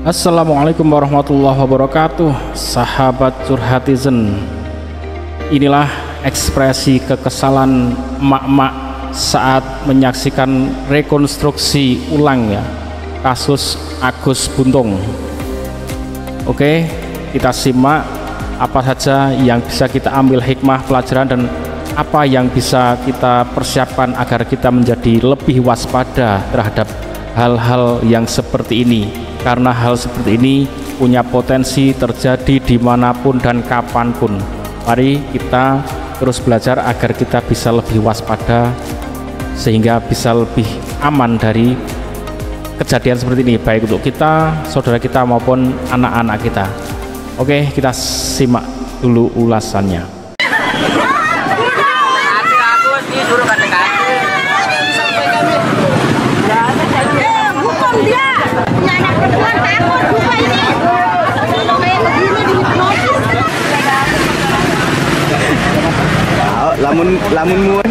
Assalamualaikum warahmatullahi wabarakatuh. Sahabat curhatizen, inilah ekspresi kekesalan emak-emak saat menyaksikan rekonstruksi ulang ya kasus Agus Buntung. Oke, kita simak apa saja yang bisa kita ambil hikmah pelajaran dan apa yang bisa kita persiapkan agar kita menjadi lebih waspada terhadap hal-hal yang seperti ini, karena hal seperti ini punya potensi terjadi dimanapun dan kapanpun. Mari kita terus belajar agar kita bisa lebih waspada sehingga bisa lebih aman dari kejadian seperti ini, baik untuk kita, saudara kita maupun anak-anak kita. Oke, kita simak dulu ulasannya. lamun muat.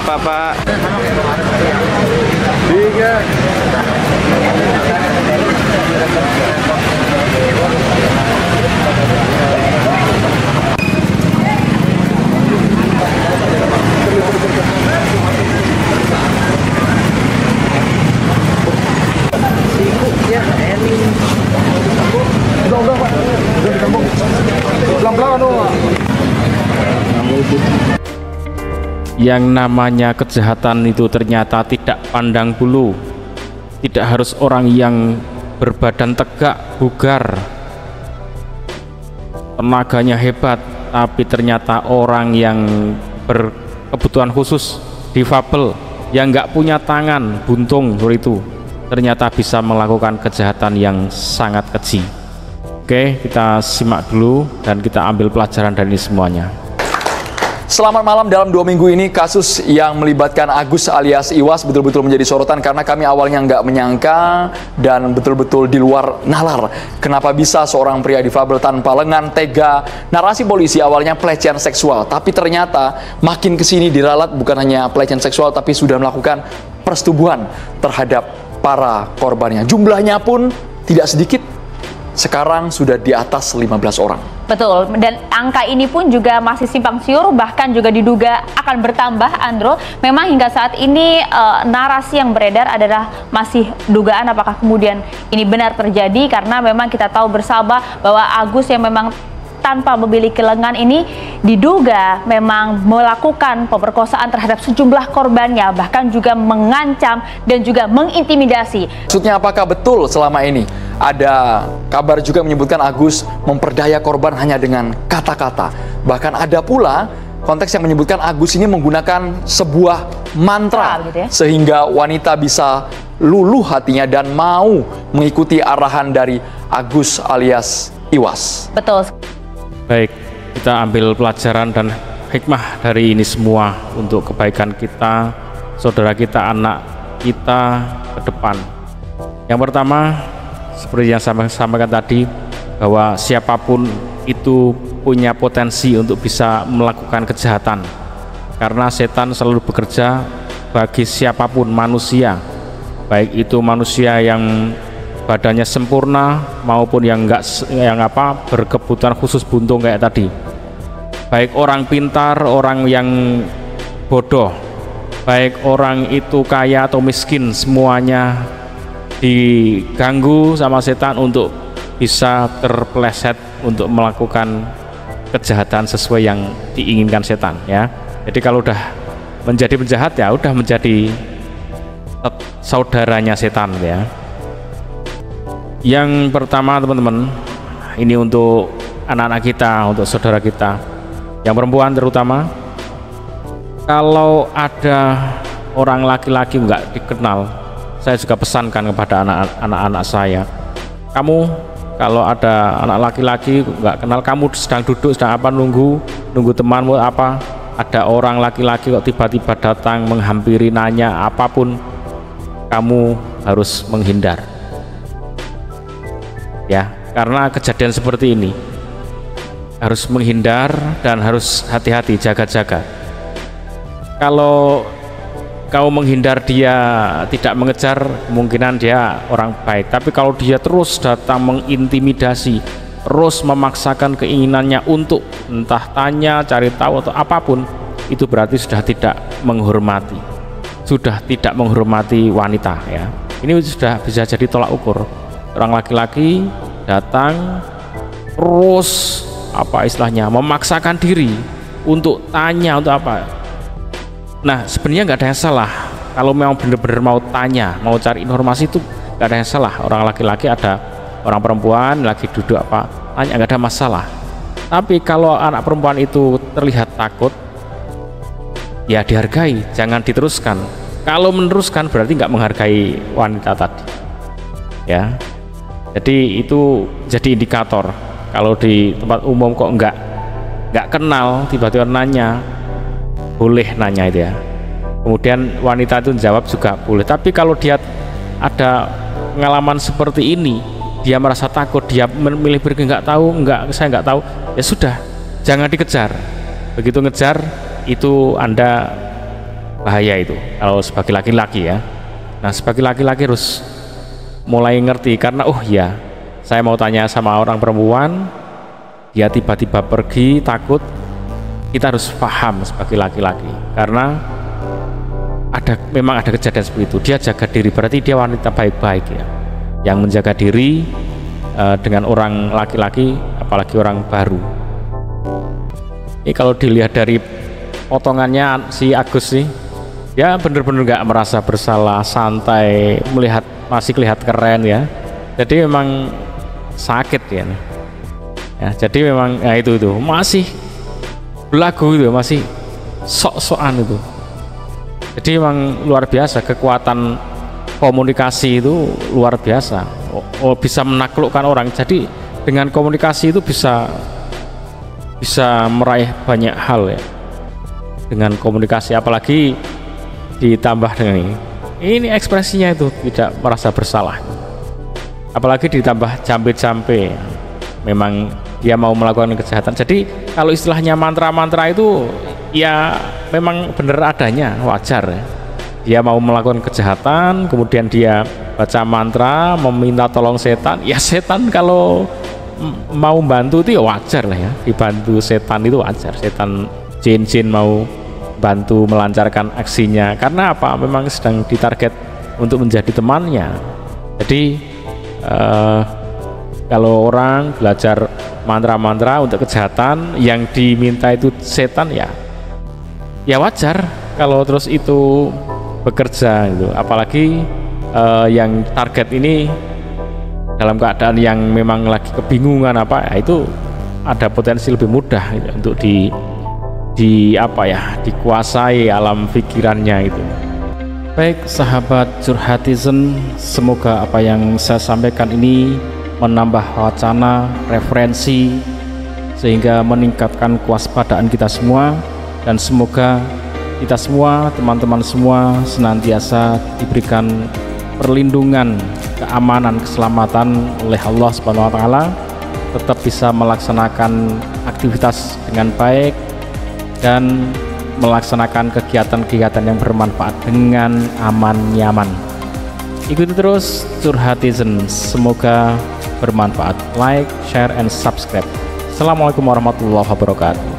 Pak. Tiga. Yang namanya kejahatan itu ternyata tidak pandang bulu, tidak harus orang yang berbadan tegak, bugar, tenaganya hebat, tapi ternyata orang yang berkebutuhan khusus, difabel, yang nggak punya tangan, buntung seperti itu, ternyata bisa melakukan kejahatan yang sangat keji. Oke, kita simak dulu dan kita ambil pelajaran dari semuanya. Selamat malam. Dalam 2 minggu ini kasus yang melibatkan Agus alias Iwas betul-betul menjadi sorotan karena kami awalnya nggak menyangka dan betul-betul di luar nalar. Kenapa bisa seorang pria difabel tanpa lengan tega? Narasi polisi awalnya pelecehan seksual, tapi ternyata makin kesini diralat bukan hanya pelecehan seksual tapi sudah melakukan persetubuhan terhadap para korbannya. Jumlahnya pun tidak sedikit. Sekarang sudah di atas 15 orang. Betul, dan angka ini pun juga masih simpang siur, bahkan juga diduga akan bertambah, Andro. Memang hingga saat ini narasi yang beredar adalah masih dugaan apakah kemudian ini benar terjadi, karena memang kita tahu bersama bahwa Agus yang memang tanpa memiliki lengan ini diduga memang melakukan pemerkosaan terhadap sejumlah korbannya, bahkan juga mengancam dan juga mengintimidasi. Maksudnya apakah betul selama ini? Ada kabar juga menyebutkan Agus memperdaya korban hanya dengan kata-kata. Bahkan ada pula konteks yang menyebutkan Agus ini menggunakan sebuah mantra gitu ya, sehingga wanita bisa luluh hatinya dan mau mengikuti arahan dari Agus alias Iwas. Betul. Baik, kita ambil pelajaran dan hikmah dari ini semua untuk kebaikan kita, saudara kita, anak kita ke depan. Yang pertama, seperti yang saya sampaikan tadi, bahwa siapapun itu punya potensi untuk bisa melakukan kejahatan, karena setan selalu bekerja bagi siapapun manusia, baik itu manusia yang badannya sempurna maupun yang berkebutuhan khusus buntung kayak tadi, baik orang pintar, orang yang bodoh, baik orang itu kaya atau miskin, semuanya diganggu sama setan untuk bisa terpeleset untuk melakukan kejahatan sesuai yang diinginkan setan ya. Jadi kalau udah menjadi penjahat ya udah menjadi saudaranya setan ya. Yang pertama teman-teman, ini untuk anak-anak kita, untuk saudara kita yang perempuan terutama, kalau ada orang laki-laki nggak dikenal, saya juga pesankan kepada anak-anak saya, kamu kalau ada anak laki-laki nggak kenal, kamu sedang duduk, sedang apa, nunggu temanmu apa, ada orang laki-laki kok tiba-tiba datang menghampiri, nanya apapun, kamu harus menghindar ya, karena kejadian seperti ini harus menghindar dan harus hati-hati, jaga-jaga. Kalau kau menghindar, dia tidak mengejar, kemungkinan dia orang baik. Tapi kalau dia terus datang mengintimidasi, terus memaksakan keinginannya untuk entah tanya, cari tahu atau apapun, itu berarti sudah tidak menghormati, sudah tidak menghormati wanita ya. Ini sudah bisa jadi tolak ukur. Orang laki-laki datang terus apa istilahnya, memaksakan diri untuk tanya, untuk apa. Nah, sebenarnya nggak ada yang salah kalau memang benar-benar mau tanya, mau cari informasi, itu nggak ada yang salah. Orang laki-laki, ada orang perempuan lagi duduk apa tanya, nggak ada masalah. Tapi kalau anak perempuan itu terlihat takut, ya dihargai, jangan diteruskan. Kalau meneruskan berarti nggak menghargai wanita tadi ya. Jadi itu jadi indikator. Kalau di tempat umum kok nggak kenal, tiba-tiba nanya, boleh nanya itu ya. Kemudian wanita itu jawab juga boleh. Tapi kalau dia ada pengalaman seperti ini, dia merasa takut, dia memilih pergi, saya nggak tahu, ya sudah, jangan dikejar. Begitu ngejar itu Anda bahaya itu kalau sebagai laki-laki ya. Nah, sebagai laki-laki harus mulai ngerti, karena oh ya, saya mau tanya sama orang perempuan, dia tiba-tiba pergi takut, kita harus paham sebagai laki-laki, karena memang ada kejadian seperti itu. Dia jaga diri, berarti dia wanita baik-baik ya, yang menjaga diri dengan orang laki-laki, apalagi orang baru. Ini kalau dilihat dari potongannya si Agus sih, dia bener-bener nggak merasa bersalah, santai, masih kelihatan keren ya. Jadi memang sakit ya. Jadi memang ya itu masih belagu itu, masih sok-sokan itu. Jadi memang luar biasa, kekuatan komunikasi itu luar biasa. Bisa menaklukkan orang. Jadi dengan komunikasi itu bisa meraih banyak hal ya. Dengan komunikasi, apalagi ditambah dengan ini ekspresinya itu tidak merasa bersalah, apalagi ditambah jampe-jampe, memang dia mau melakukan kejahatan. Jadi kalau istilahnya mantra-mantra itu ya memang benar adanya, wajar ya. Dia mau melakukan kejahatan, kemudian dia baca mantra, meminta tolong setan, ya setan kalau mau bantu itu ya wajar lah ya, dibantu setan itu wajar. Setan jin-jin mau bantu melancarkan aksinya, karena apa? Memang sedang ditarget untuk menjadi temannya. Jadi kalau orang belajar mantra-mantra untuk kejahatan, yang diminta itu setan, ya wajar kalau terus itu bekerja gitu. Apalagi yang target ini dalam keadaan yang memang lagi kebingungan apa, ya itu ada potensi lebih mudah gitu, untuk dikuasai alam pikirannya itu. Baik sahabat Curhatizen, semoga apa yang saya sampaikan ini menambah wacana, referensi, sehingga meningkatkan kewaspadaan kita semua, dan semoga kita semua, teman-teman semua, senantiasa diberikan perlindungan, keamanan, keselamatan oleh Allah Subhanahu wa taala, tetap bisa melaksanakan aktivitas dengan baik dan melaksanakan kegiatan-kegiatan yang bermanfaat dengan aman, nyaman. Ikuti terus Curhatizen, semoga bermanfaat. Like, share, and subscribe. Assalamualaikum warahmatullahi wabarakatuh.